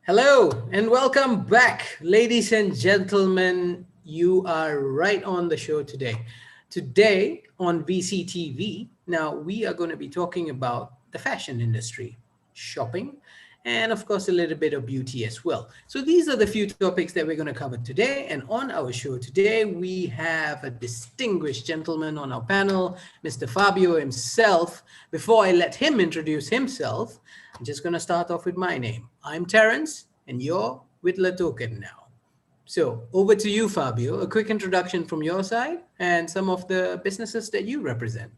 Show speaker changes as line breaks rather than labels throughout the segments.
Hello and welcome back, ladies and gentlemen. You are right on the show today. Today on VCTV, now we are going to be talking about the fashion industry, shopping, and of course, a little bit of beauty as well. So, these are the few topics that we're going to cover today. And on our show today, we have a distinguished gentleman on our panel, Mr. Fabio himself. Before I let him introduce himself, I'm just going to start off with my name. I'm Terence, and you're with LATOKEN now. So, over to you, Fabio. A quick introduction from your side and some of the businesses that you represent.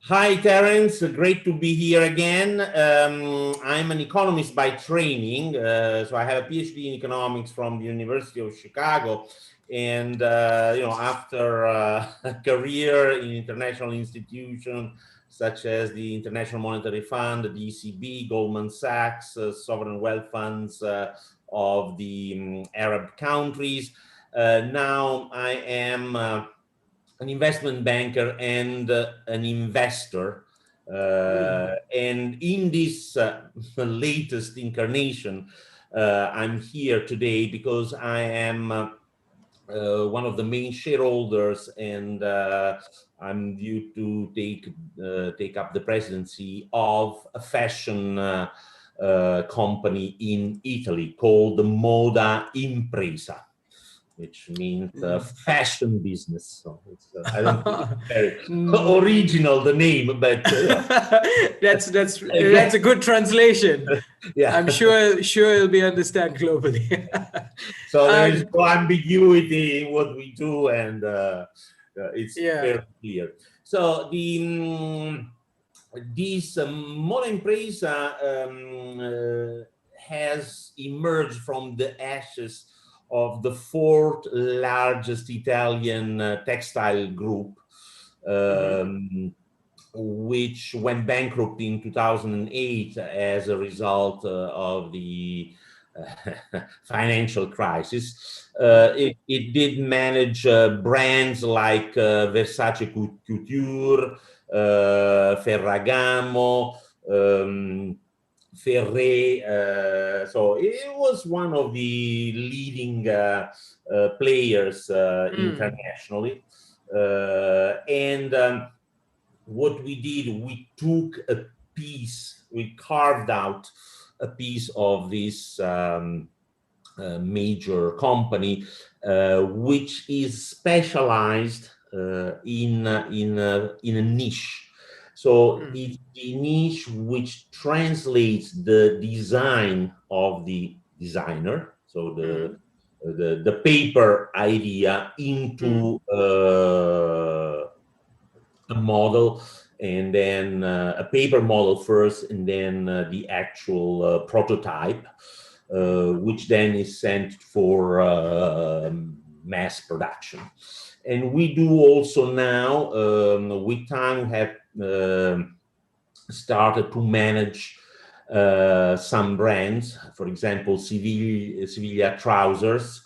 Hi, Terence. Great to be here again. I'm an economist by training, so I have a PhD in economics from the University of Chicago. And after a career in international institutions such as the International Monetary Fund, the ECB, Goldman Sachs, sovereign wealth funds of the Arab countries, now I am an investment banker and an investor. And in this latest incarnation, I'm here today because I am one of the main shareholders, and I'm due to take up the presidency of a fashion company in Italy called Moda Impresa, which means fashion business. So it's, I don't think it's very original, the name, but
that's a good translation.
yeah,
I'm sure it'll be understood globally.
So there is no ambiguity in what we do, and it's very clear. So this Moda Impresa has emerged from the ashes of the fourth largest Italian textile group, which went bankrupt in 2008 as a result of the financial crisis. It did manage brands like Versace Couture, Ferragamo, Ferré. So it was one of the leading players internationally. What we did, we carved out a piece of this major company, which is specialized in a niche. So it's the niche which translates the design of the designer, so the paper idea, into a model, and then a paper model first, and then the actual prototype, which then is sent for mass production. And we do also now, with time, have started to manage some brands, for example, Sevilla Trousers,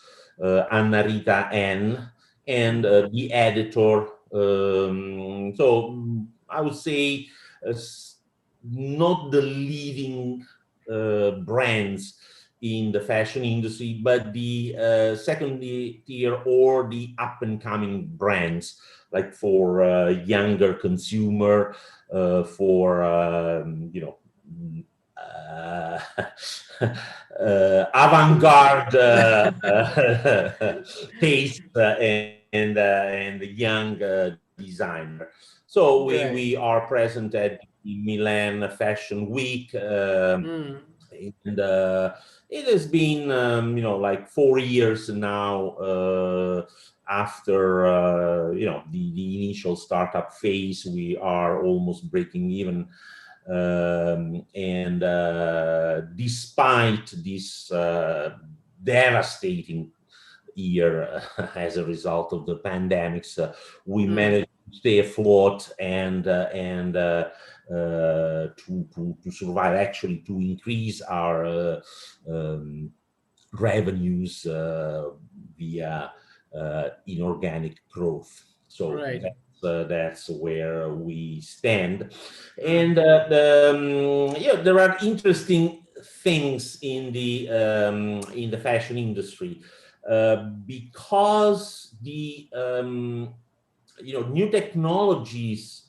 Anna Rita N, and the editor. So I would say not the leading brands in the fashion industry, but the second tier or the up and coming brands, like for younger consumer, for avant-garde taste and the young designer. So we are present at the Milan Fashion Week, and it has been like 4 years now after the initial startup phase. We are almost breaking even, and despite this devastating year as a result of the pandemics, we managed to stay afloat and to survive, actually to increase our revenues via inorganic growth. So that's where we stand. And there are interesting things in the fashion industry, because the new technologies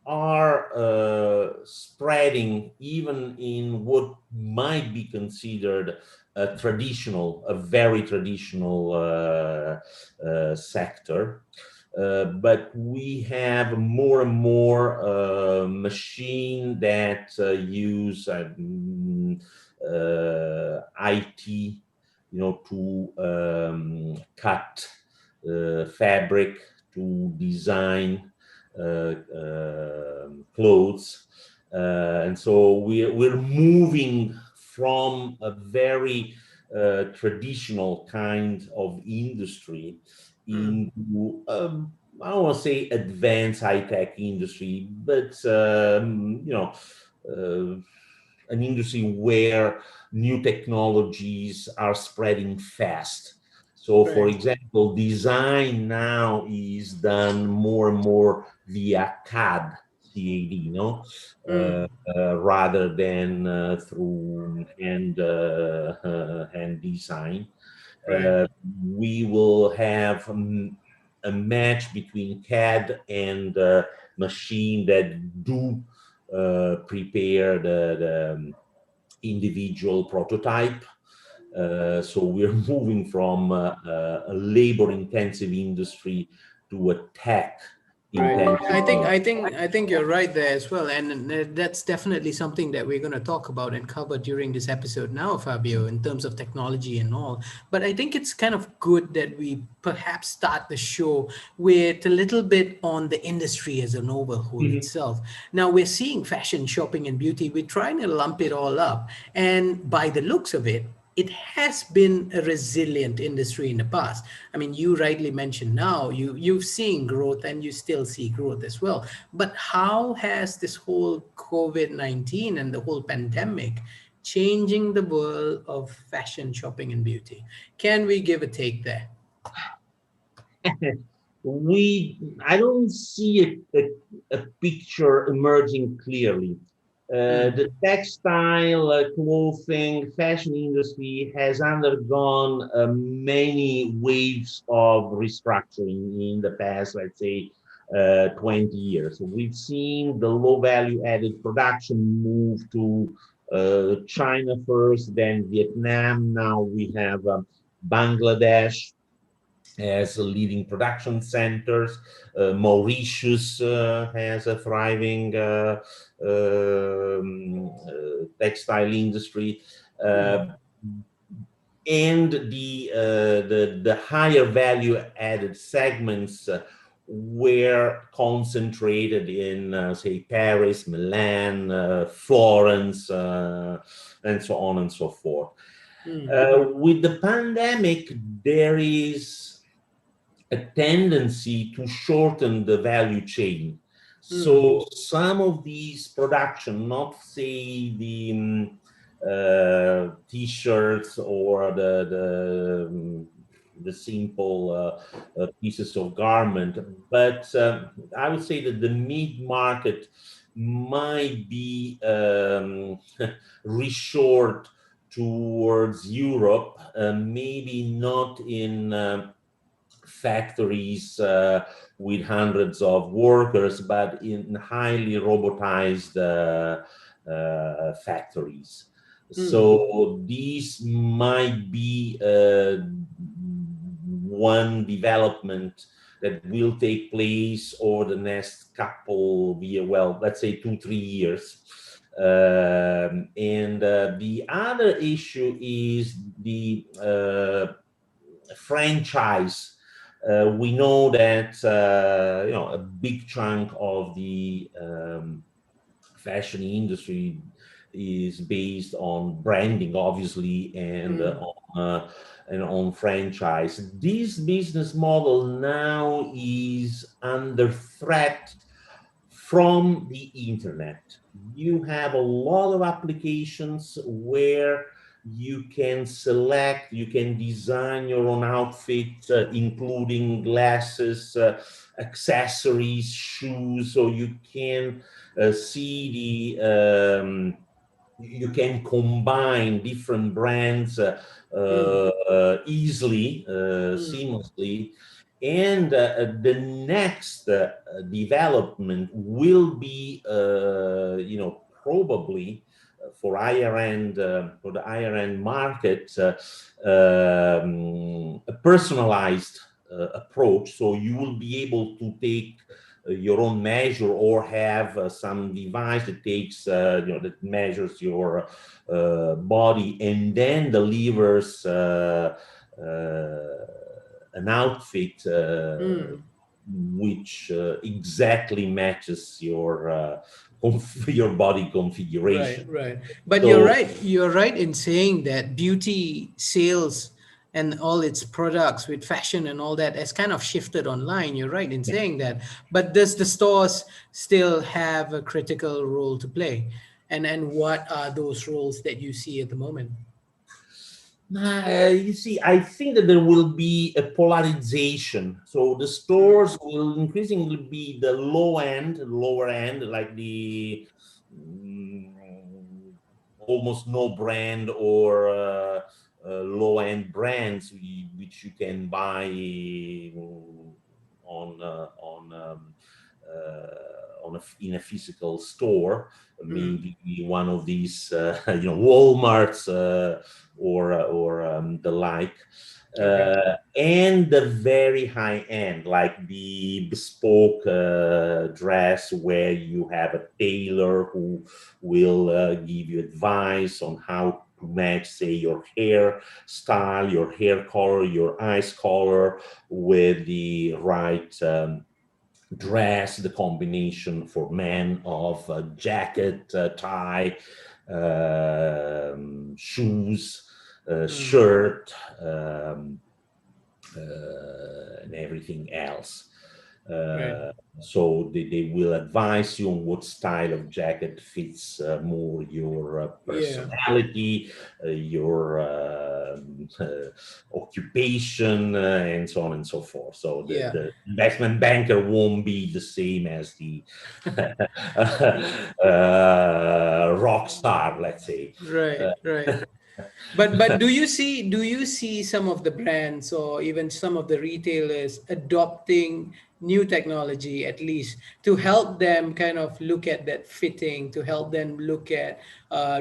are spreading even in what might be considered a very traditional sector. But we have more and more machine that use IT, to cut fabric, to design clothes, and so we're moving from a very traditional kind of industry into I don't want to say advanced high-tech industry, but an industry where new technologies are spreading fast. So, for
Right.
example, design now is done more and more via CAD, CAD, rather than through hand design.
Right.
We will have a match between CAD and machine that do prepare the individual prototype. So we're moving from a labor-intensive industry to a
Right.
tech-intensive.
I think you're right there as well, and that's definitely something that we're going to talk about and cover during this episode now, Fabio, in terms of technology and all. But I think it's kind of good that we perhaps start the show with a little bit on the industry as an overhaul
Mhm.
itself. Now we're seeing fashion, shopping, and beauty. We're trying to lump it all up, and by the looks of it, it has been a resilient industry in the past. I mean, you rightly mentioned now you've seen growth and you still see growth as well. But how has this whole COVID-19 and the whole pandemic changing the world of fashion, shopping, and beauty? Can we give a take there?
I don't see a picture emerging clearly.
Mm,
The textile, clothing, fashion industry has undergone many waves of restructuring in the past, let's say, 20 years. We've seen the low value added production move to China first, then Vietnam. Now we have Bangladesh as leading production centers. Mauritius has a thriving textile industry.
mm,
Uh, and the higher value added segments were concentrated in, say, Paris, Milan, Florence, and so on and so forth.
mm,
With the pandemic, there is a tendency to shorten the value chain.
mm,
So some of these production, not say the t-shirts or the simple pieces of garment, but I would say that the mid market might be reshored towards Europe, maybe not in factories with hundreds of workers, but in highly robotized factories.
mm,
So these might be one development that will take place over the next couple of years, well, let's say 2, 3 years. And the other issue is the franchise. We know that a big chunk of the fashion industry is based on branding, obviously,
mm,
and on franchise. This business model now is under threat from the internet. You have a lot of applications where you can select, you can design your own outfit, including glasses, accessories, shoes, so you can see you can combine different brands
Mm,
easily,
mm,
seamlessly. And the next development will be, probably for the higher end market, a personalized approach. So you will be able to take your own measure, or have some device that takes, that measures your body, and then delivers an outfit
mm.
which exactly matches your your body
Right,
configuration.
right. But you're
So
right. You're right in saying that beauty sales and all its products with fashion and all that has kind of shifted online. You're right in saying that. But does the stores still have a critical role to play? And what are those roles that you see at the moment?
You see, I think that there will be a polarization. So the
Mm,
stores will increasingly be the lower end, like the mm, almost no brand, or low end brands, which you can buy in a physical store,
mm.
maybe one of these, Walmarts, or the like,
Okay.
and the very high end, like the bespoke dress, where you have a tailor who will give you advice on how to match, say, your hair style, your hair color, your eyes color, with the right dress, the combination for men of jacket, tie, shoes,
Mm,
shirt, and everything else.
right.
Uh, so they will advise you on what style of jacket fits more your
Yeah.
personality, your occupation, and so on and so forth. So
Yeah.
the investment banker won't be the same as the rock star, let's say.
Right,
Uh,
right. But do you see some of the brands or even some of the retailers adopting new technology at least to help them kind of look at that fitting, to help them look at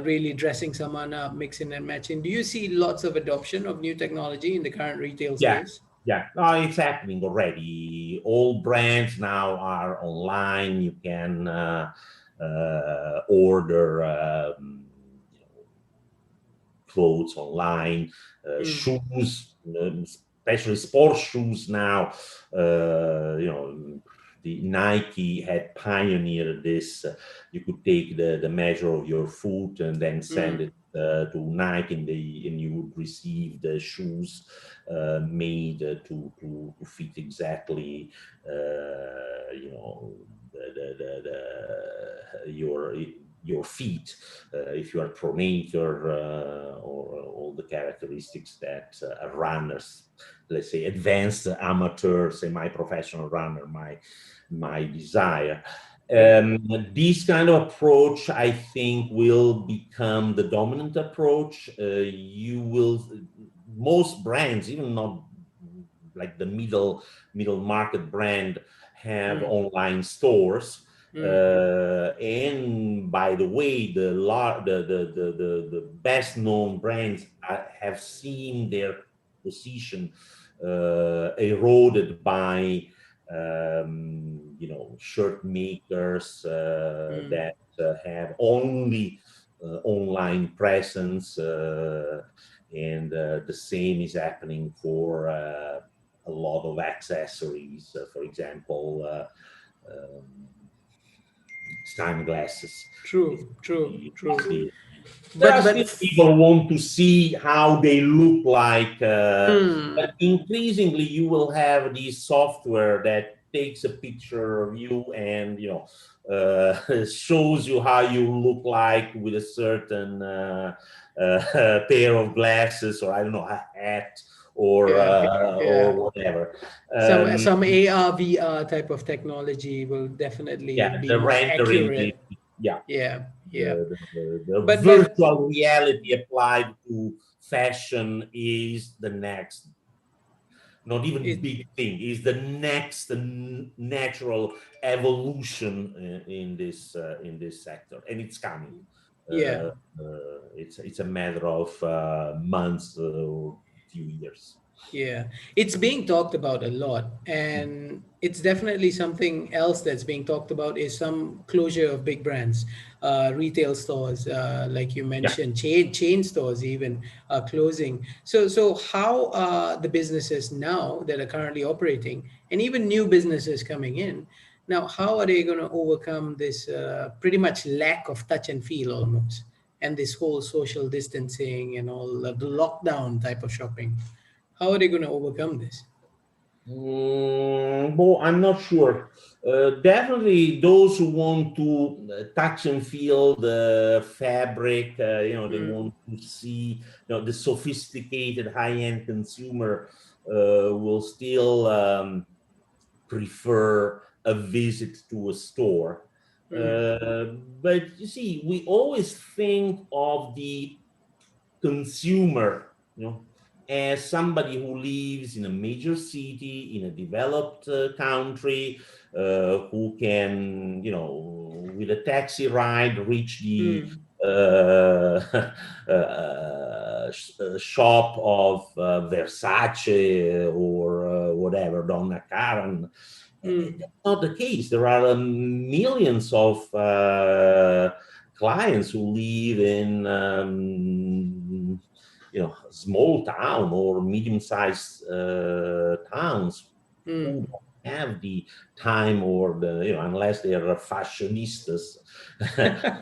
really dressing someone up, mixing and matching? Do you see lots of adoption of new technology in the current retail
Yeah,
space?
yeah. No, it's happening already. All brands now are online. You can order clothes online,
Mm,
shoes, especially sports shoes now. The Nike had pioneered this. You could take the measure of your foot and then send
mm,
it to Nike, and you would receive the shoes made to fit exactly, your feet, if you are pronator, or all the characteristics that a runner's, let's say, advanced amateur, semi-professional runner might desire.
right.
This kind of approach, I think, will become the dominant approach. Most brands, even not like the middle market brand, have
Mm,
online stores.
mm,
And by the way, the best known brands have seen their position eroded by, shirt makers
mm.
that have only online presence, and the same is happening for a lot of accessories. For example, um, sunglasses. If
True, true, true.
the There are
But
still people who want to see how they look like, but
mm,
increasingly you will have this software that takes a picture of you, and shows you how you look like with a certain pair of glasses, or I don't know, a hat,
yeah,
or
yeah.
whatever.
Some
Um,
some AR VR type of technology will definitely
yeah,
be
the
more
rendering.
accurate.
Yeah.
Yeah. Yeah.
The
But
virtual reality applied to fashion is the next, not even
it,
big thing, is the next natural evolution in this sector, and it's coming.
yeah.
Uh, it's a matter of months or few years.
Yeah, it's being talked about a lot, and it's definitely something else that's being talked about is some closure of big brands, retail stores, like you
Yeah.
mentioned, chain stores even are closing. So how are the businesses now that are currently operating, and even new businesses coming in? Now, how are they going to overcome this pretty much lack of touch and feel almost, and this whole social distancing and all the lockdown type of shopping? How are they going to overcome this?
Well, I'm not sure. Definitely, those who want to touch and feel the fabric, they
Mm,
want to see, the sophisticated high-end consumer will still prefer a visit to a store.
mm,
But you see, we always think of the consumer, as somebody who lives in a major city in a developed country, who can, with a taxi ride, reach the
mm,
shop of Versace or whatever, Donna Karan.
mm,
That's not the case. There are millions of clients who live in small town or medium-sized towns
mm,
who don't have the time or unless they are fashionistas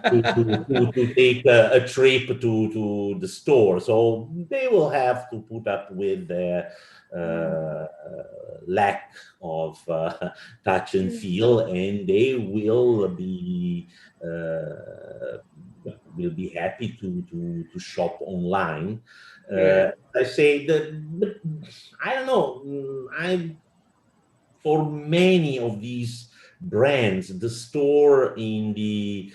to take a trip to the store. So they will have to put up with the uh, lack of touch and
mm.
feel, and they uh, will be happy to shop online.
Right.
I say that, but I don't know. I For many of these brands, the store in the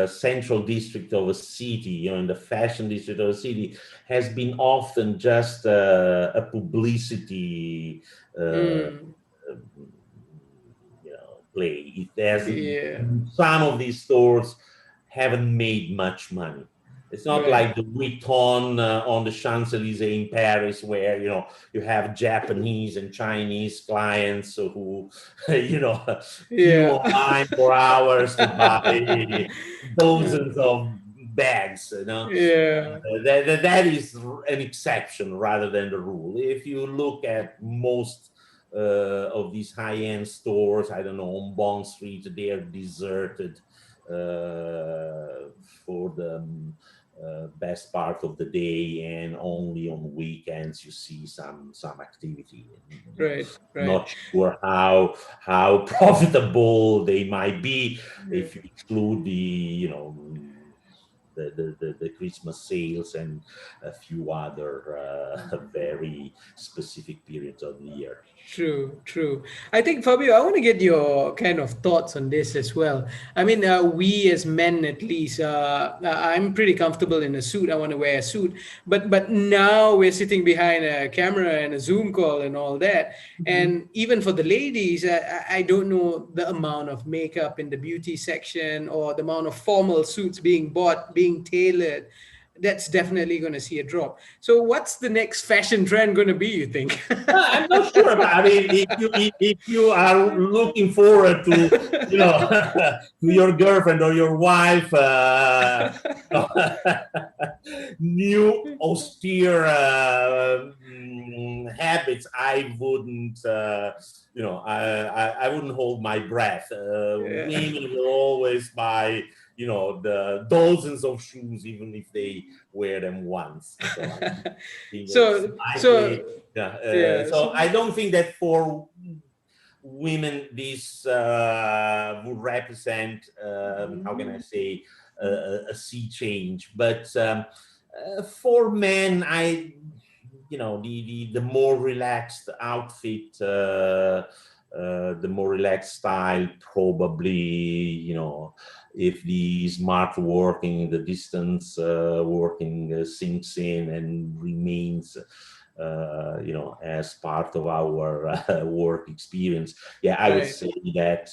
central district of a city, in the fashion district of a city, has been often just a publicity uh,
Mm,
play. It has
yeah.
Some of these stores haven't made much money. It's not
Right.
like the Vuitton on the Champs-Élysées in Paris, where you have Japanese and Chinese clients who queue
Yeah.
online for hours to buy dozens of bags.
Yeah.
That is an exception rather than the rule. If you look at most of these high-end stores, I don't know, on Bond Street, they are deserted for the best part of the day, and only on weekends you see some activity.
Right. Right.
Not sure how profitable they might be
Yeah.
if you exclude the Christmas sales and a few other very specific periods of the year.
True, true. I think Fabio, I want to get your kind of thoughts on this as well. I mean, we as men, at least, I'm pretty comfortable in a suit. I want to wear a suit, but now we're sitting behind a camera and a Zoom call and all that. And even for the ladies, I don't know the amount of makeup in the beauty section or the amount of formal suits being bought, being tailored. That's definitely going to see a drop. So, what's the next fashion trend going to be, you think?
I'm not sure, but I mean, if you are looking forward to to your girlfriend or your wife, new austere habits, I wouldn't, I wouldn't hold my breath.
Yeah.
Women will always buy, the dozens of shoes, even if they wear them once. So I think it's
So
likely. Yeah.
yeah.
So I don't think that for women this would represent, how can I say, a sea change. But for men, the more relaxed outfit the more relaxed style, probably, if the smart working, the distance working sinks in and remains, as part of our work experience. Yeah, I would
Right.
say that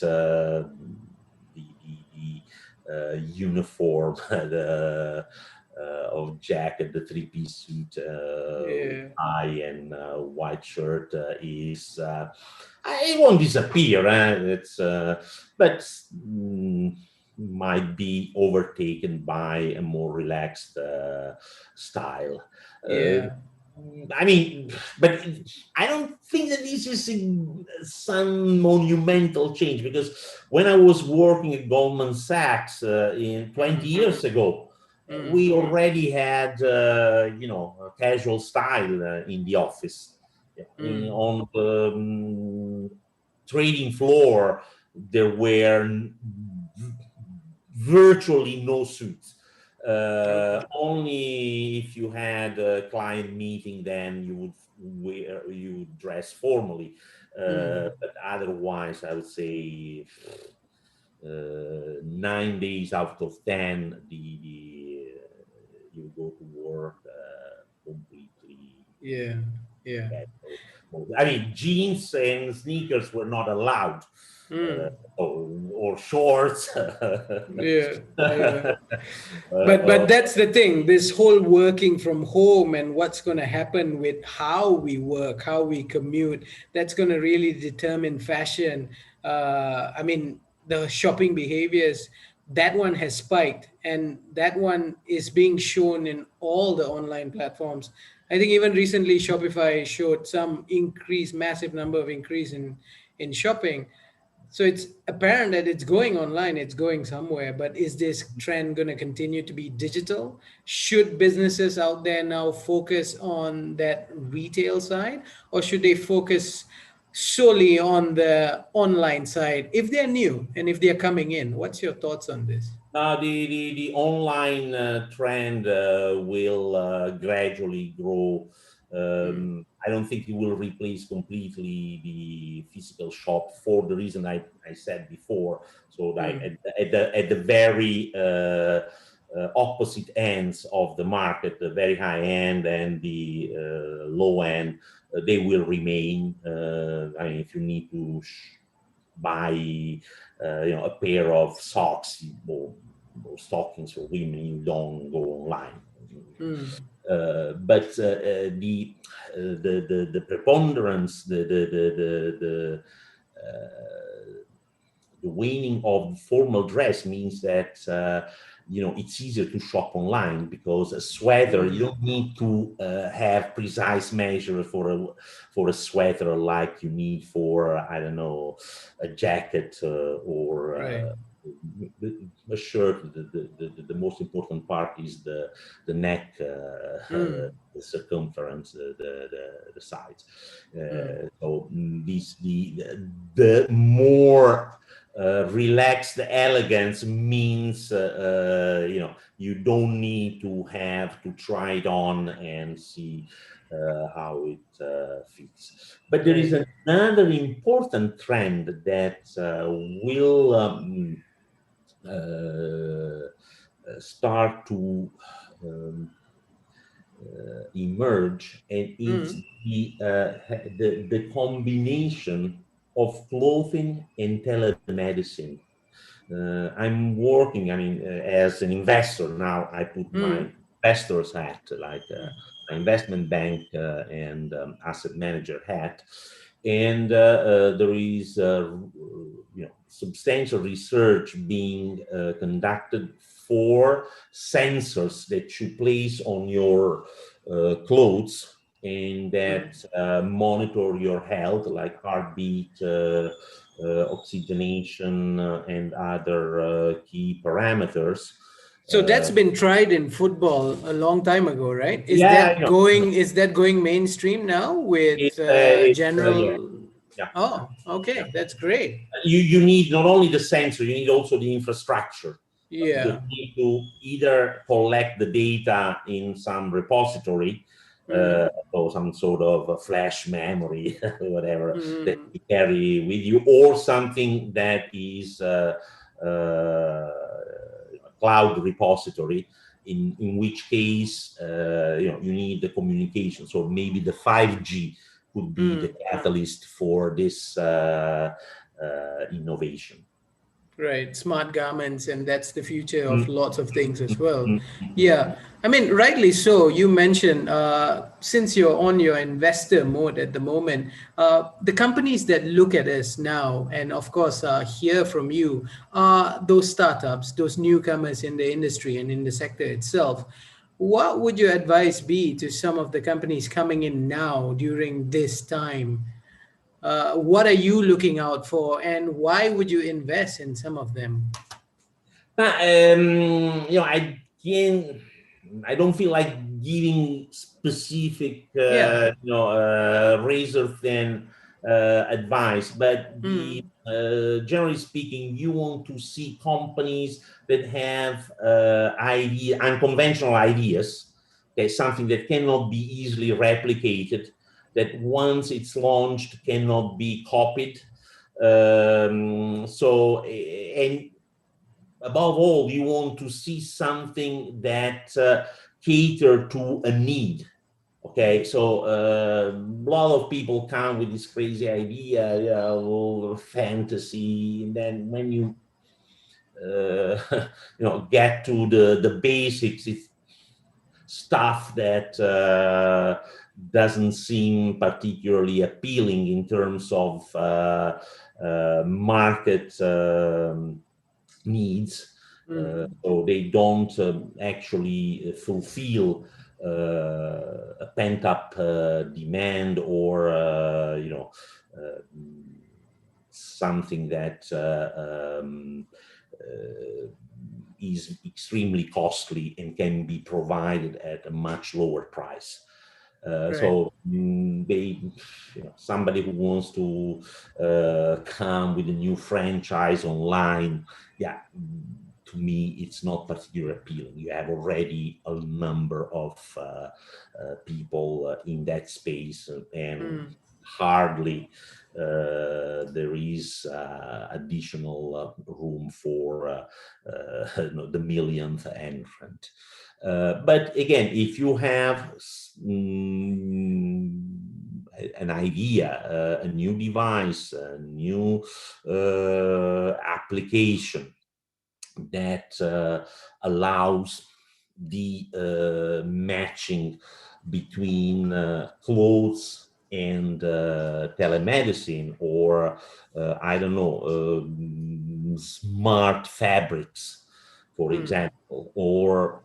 the uniform, the of jacket, the three-piece suit, with
Yeah.
tie and white shirt is it won't disappear. It's but might be overtaken by a more relaxed style. Uh,
Yeah.
I mean, but I don't think that this is some monumental change, because when I was working at Goldman Sachs in 20
Mm.
years ago,
Mm.
we already had, a casual style in the office.
Mm.
On the trading floor, there were virtually no suits.
Okay.
Only if you had a client meeting, then you would dress formally.
Mm.
But otherwise, I would say 9 days out of 10, you go to work completely
Yeah. Yeah.
casual. I mean, jeans and sneakers were not allowed, uh,
Mm.
or shorts.
Yeah. Yeah. But
Uh,
that's the thing. This whole working from home and what's going to happen with how we work, how we commute, that's going to really determine fashion. I mean, the shopping behaviors. That one has spiked, and that one is being shown in all the online platforms. I think even recently Shopify showed some increase, massive number of increase in shopping. So it's apparent that it's going online, it's going somewhere, but is this trend going to continue to be digital? Should businesses out there now focus on that retail side, or should they focus solely on the online side if they're new and if they're coming in? What's your thoughts on this?
Now, the online trend will gradually grow.
Mm,
I don't think it will replace completely the physical shop, for the reason I said before. So, like
mm,
at the very opposite ends of the market, the very high end and the low end, they will remain. I mean, if you need to buy a pair of socks or stockings for women, you don't go online.
mm,
But the preponderance, the waning of formal dress means that it's easier to shop online, because a sweater, you
mm.
don't need to have precise measure for a sweater like you need for, I don't know, a jacket, or
Right.
a shirt. The most important part is the neck,
Mm,
the circumference, the sides.
mm.
So the more relaxed elegance means, you don't need to have to try it on and see how it fits. But there is
Right.
another important trend that will start to um, emerge, and it's
Mm,
the combination of clothing and telemedicine. I'm working, I mean, as an investor now. I put my
mm,
investor's hat, like an investment bank and asset manager hat, and there is substantial research being conducted for sensors that you place on your clothes, and that
mm.
monitor your health, like heartbeat, oxygenation, and other key parameters.
So that's
Uh,
been tried in football a long time ago, right?
yeah, I know.
Is that going mainstream now with
Yeah,
general?
yeah.
Oh, okay, that's great.
You need not only the sensor, you need also the infrastructure, because
Yeah.
you need to either collect the data in some repository, or some sort of a flash memory, whatever that
Mm,
you carry with you, or something that is uh, cloud repository. In which case, you need the communication. So maybe the 5G could be the
mm.
catalyst for this innovation.
Right, smart garments, and that's the future of
Mm,
lots of things as
mm,
well.
mm,
Yeah,
mm,
I mean, rightly so. You mentioned since you're on your investor mode at the moment, the companies that look at us now and, of course, hear from you are those startups, those newcomers in the industry and in the sector itself. What would your advice be to some of the companies coming in now during this time? What are you looking out for, and why would you invest in some of them?
I can I don't feel like giving specific,
Yeah.
razor thin advice, but
Mm,
generally speaking, you want to see companies that have unconventional ideas. Okay, something that cannot be easily replicated, that once it's launched cannot be copied. And above all, you want to see something that cater to a need. Okay, so a lot of people come with this crazy idea, fantasy, and then when you get to the basics, it's stuff that doesn't seem particularly appealing in terms of market needs.
mm,
So they don't actually fulfill a pent-up demand, or something that is extremely costly and can be provided at a much lower price.
right.
Somebody who wants to come with a new franchise online, yeah, to me, it's not particularly appealing. You have already a number of people in that space, and
Mm,
hardly there is additional room for the millionth entrant. But again, if you have an idea, a new device, a new application that allows the matching between clothes and telemedicine, or I don't know, smart fabrics, for
mm,
example, or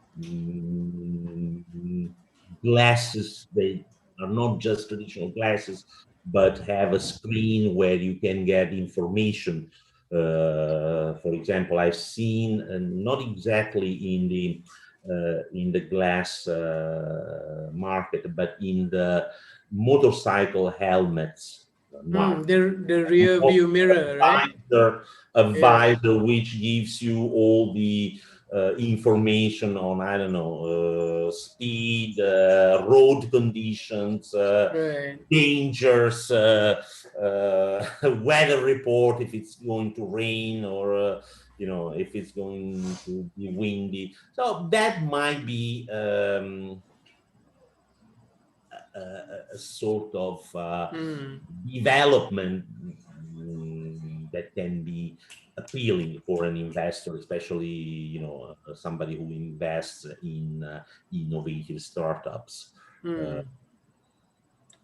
glasses. They are not just traditional glasses, but have a screen where you can get information. For example, I've seen, not exactly in the glass market, but in the motorcycle helmets. Wow,
the rear view mirror, right?
visor, a
Yeah,
visor which gives you all the information on, I don't know, speed, road conditions,
right.
dangers, weather report, if it's going to rain, or if it's going to be windy. So that might be a sort of
Mm,
development that can be appealing for an investor, especially somebody who invests in innovative startups. Uh,
mm.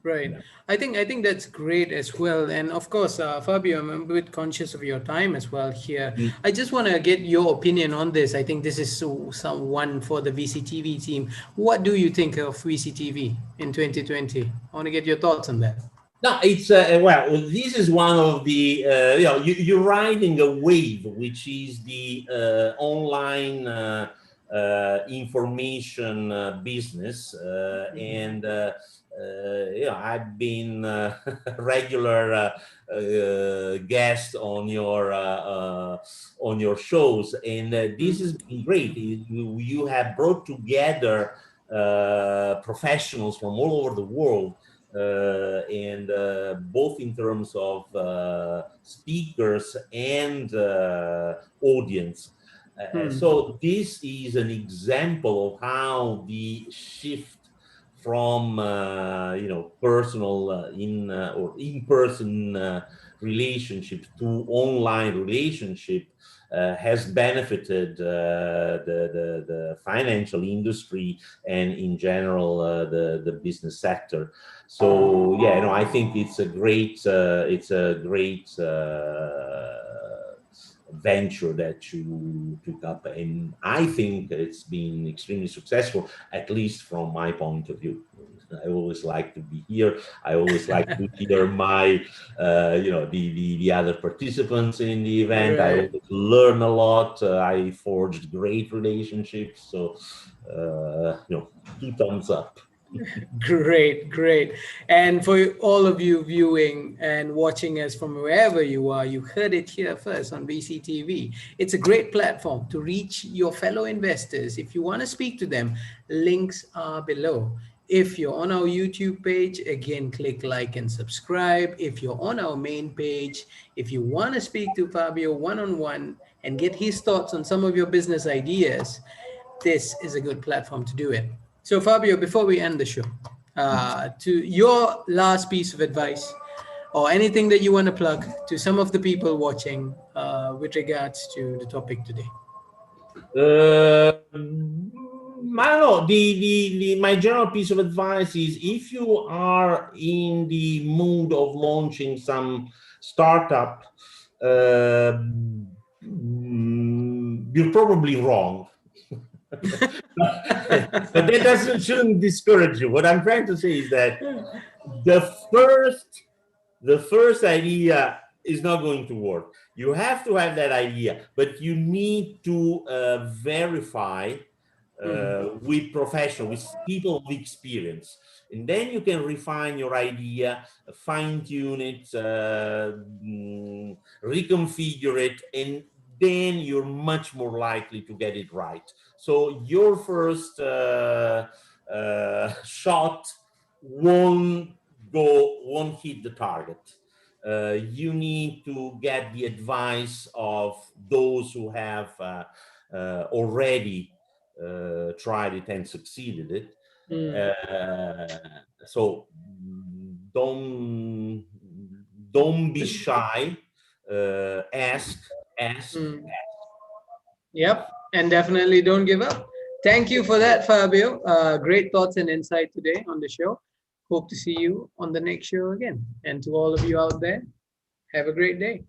Right.
yeah.
I think that's great as well. And of course, Fabio, I'm a bit conscious of your time as well here. I just want to get your opinion on this. I think this is someone for the VCTV team. What do you think of VCTV in 2020? I want to get your thoughts on that.
No, it's well. This is one of the you're riding a wave, which is the online information business,
Mhm.
and I've been a regular guest on your shows, and this has been great. You have brought together professionals from all over the world, and both in terms of speakers and audience. So this is an example of how the shift from personal or in-person relationship to online relationship has benefited the financial industry and in general the business sector. So yeah, I think it's a great venture that you took up, and I think it's been extremely successful, at least from my point of view. I always like to be here. I always like to hear my the other participants in the event. I
Right.
always learn a lot. I forged great relationships. So two thumbs up.
Great, great. And for all of you viewing and watching us from wherever you are, you heard it here first on VCTV. It's a great platform to reach your fellow investors. If you want to speak to them, links are below. If you're on our YouTube page, again, click like and subscribe. If you're on our main page, if you want to speak to Fabio one-on-one and get his thoughts on some of your business ideas, this is a good platform to do it. So, Fabio, before we end the show, to your last piece of advice or anything that you want to plug to some of the people watching with regards to the topic today.
I don't know. My general piece of advice is, if you are in the mood of launching some startup, you're probably wrong. But that shouldn't discourage you. What I'm trying to say is that the first idea is not going to work. You have to have that idea, but you need to verify with professionals, with people with experience. And then you can refine your idea, fine tune it, reconfigure it, and then you're much more likely to get it right. So your first shot won't hit the target. You need to get the advice of those who have already tried it and succeeded it. So don't be shy. Ask.
Yep, and definitely don't give up. Thank you for that, Fabio. Great thoughts and insight today on the show. Hope to see you on the next show again. And to all of you out there, have a great day.